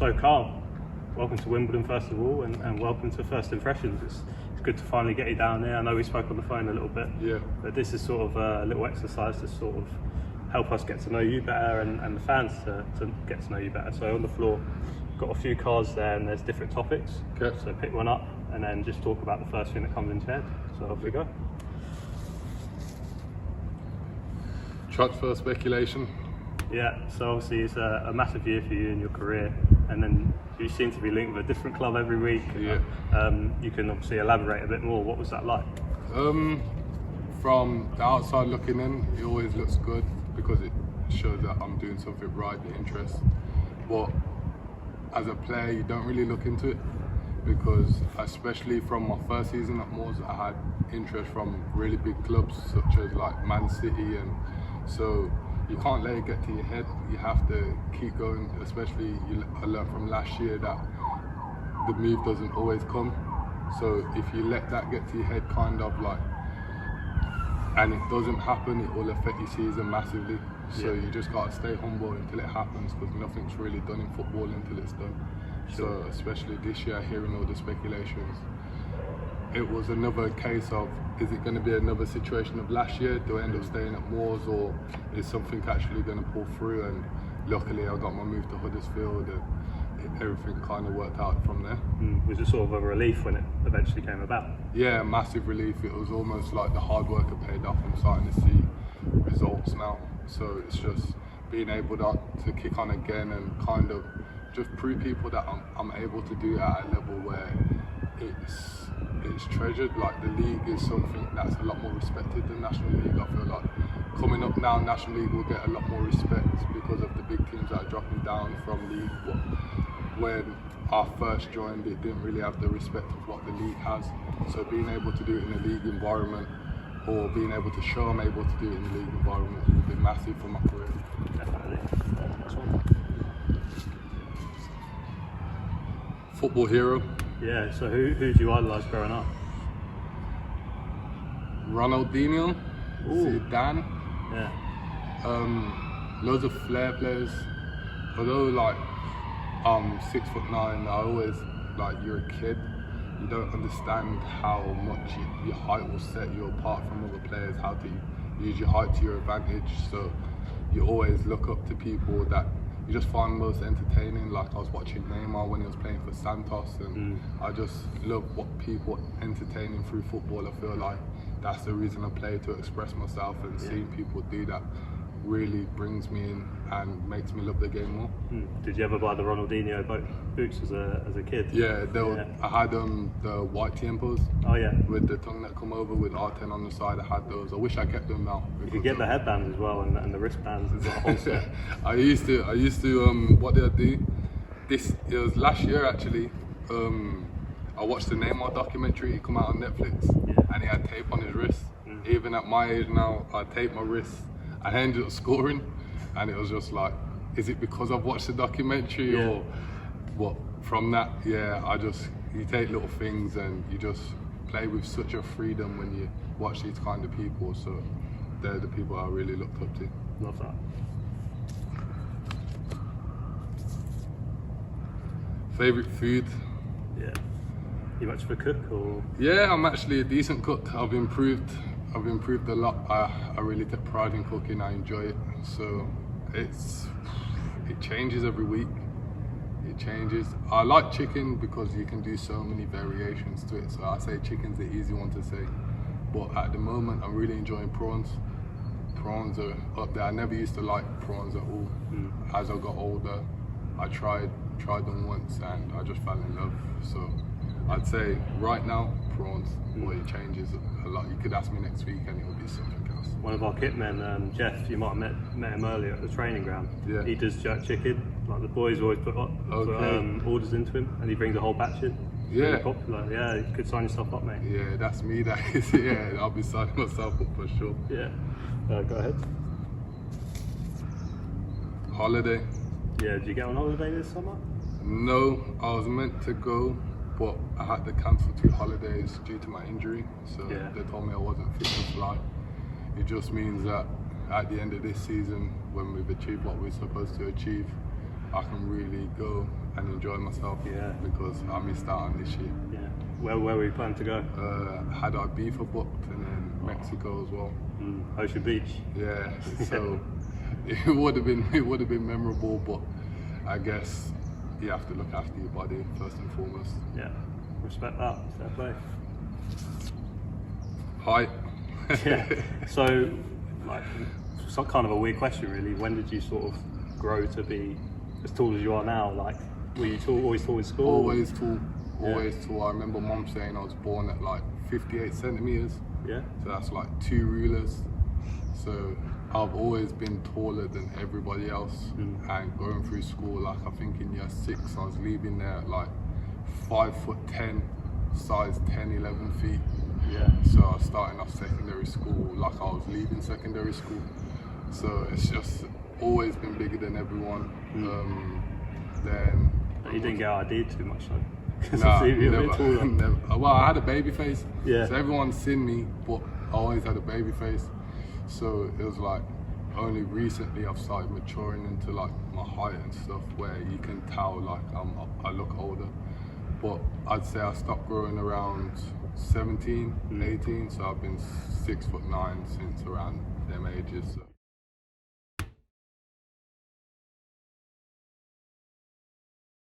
So Carl, welcome to Wimbledon first of all, and welcome to First Impressions. It's good to finally get you down there. I know we spoke on the phone a little bit, but this is sort of a little exercise to sort of help us get to know you better and the fans to get to know you better. So on the floor, got a few cards there and there's different topics. Okay. So pick one up and then just talk about the first thing that comes into your head. So off we go. Transfer speculation. Yeah, so obviously it's a massive year for you in your career, and then you seem to be linked with a different club every week. Yeah. You can obviously elaborate a bit more. What was that like? From the outside looking in, it always looks good because it shows that I'm doing something right, the interest. But as a player, you don't really look into it because, especially from my first season at Moors, I had interest from really big clubs such as like Man City, and so you can't let it get to your head. You have to keep going, especially I learned from last year that the move doesn't always come. So if you let that get to your head kind of like, and it doesn't happen, it will affect your season massively. So you just got to stay humble until it happens, because nothing's really done in football until it's done. So especially this year, hearing all the speculations, it was another case of, is it going to be another situation of last year? Do I end up staying at Moors, or is something actually going to pull through? And luckily I got my move to Huddersfield, and everything kind of worked out from there. Was it sort of a relief when it eventually came about? Yeah, massive relief. It was almost like the hard work had paid off. I'm starting to see results now. So it's just being able to kick on again and kind of just prove people that I'm able to do it at a level where it's treasured. Like the league is something that's a lot more respected than National League. I feel like coming up now, National League will get a lot more respect because of the big teams that are dropping down from league. But when I first joined, it didn't really have the respect of what the league has. So being able to do it in a league environment, or being able to show I'm able to do it in the league environment, will be massive for my career. Definitely. Football hero. Yeah, so who did you idolise growing up? Ronaldinho, Zidane. Yeah. Loads of flair players. Although like I'm 6'9", I always, like, you're a kid, you don't understand how much your height will set you apart from other players, how to use your height to your advantage. So you always look up to people that you just find most entertaining. Like I was watching Neymar when he was playing for Santos, and I just love what people entertaining through football. I feel like that's the reason I play, to express myself, and seeing people do that really brings me in and makes me love the game more. Did you ever buy the Ronaldinho boots as a kid? Yeah, I had the white tiempos. Oh yeah. With the tongue that come over with R10 on the side. I had those. I wish I kept them now. You could get the headbands as well, and the wristbands as well. Also. I used to. What did I do? It was last year actually. I watched the Neymar documentary. It come out on Netflix, and he had tape on his wrist. Even at my age now, I tape my wrist. I ended up scoring, and it was just like, is it because I've watched the documentary or what? From that, you take little things and you just play with such a freedom when you watch these kind of people. So they're the people I really looked up to. Love that. Favorite food? Yeah. You much of a cook, or? Yeah, I'm actually a decent cook. I've improved a lot. I really take pride in cooking. I enjoy it. So it changes every week. It changes. I like chicken because you can do so many variations to it. So I say chicken's the easy one to say. But at the moment, I'm really enjoying prawns. Prawns are up there. I never used to like prawns at all. As I got older, I tried them once and I just fell in love. So I'd say right now, prawns. Well, it changes a lot. You could ask me next week and it will be something else. One of our kit men, Jeff, you might have met him earlier at the training ground. Yeah. He does jerk chicken. Like the boys always put orders into him, and he brings a whole batch in. It's really popular. Yeah, you could sign yourself up, mate. Yeah, that's me. That is. Yeah, I'll be signing myself up for sure. Yeah. Go ahead. Holiday. Yeah. Did you get on holiday this summer? No, I was meant to go, but I had to cancel 2 holidays due to my injury. So they told me I wasn't fit to fly. It just means that at the end of this season, when we've achieved what we're supposed to achieve, I can really go and enjoy myself. Yeah. Because I missed out on this year. Yeah. Where were you planning to go? Had our Ibiza booked, and then Mexico as well. Ocean Beach. Yeah. So it would have been memorable, but I guess you have to look after your body first and foremost. Yeah. Respect that. Fair play. Height. Yeah. So, like, some kind of a weird question, really. When did you sort of grow to be as tall as you are now? Like, were you always tall in school? Always tall. Always tall. I remember Mum saying I was born at like 58 centimeters. Yeah. So that's like 2 rulers. So I've always been taller than everybody else. And going through school, like I think in year 6, I was leaving there at like 5'10", size 10, 11 feet. Yeah. So I was starting off secondary school like I was leaving secondary school. So it's just always been bigger than everyone. Then you didn't get ID'd too much though. Nah, never. Never. Well, I had a baby face. Yeah. So everyone's seen me, but I always had a baby face. So it was like only recently I've started maturing into like my height and stuff, where you can tell like I look older. But I'd say I stopped growing around 17, 18. So I've been 6'9" since around them ages. So.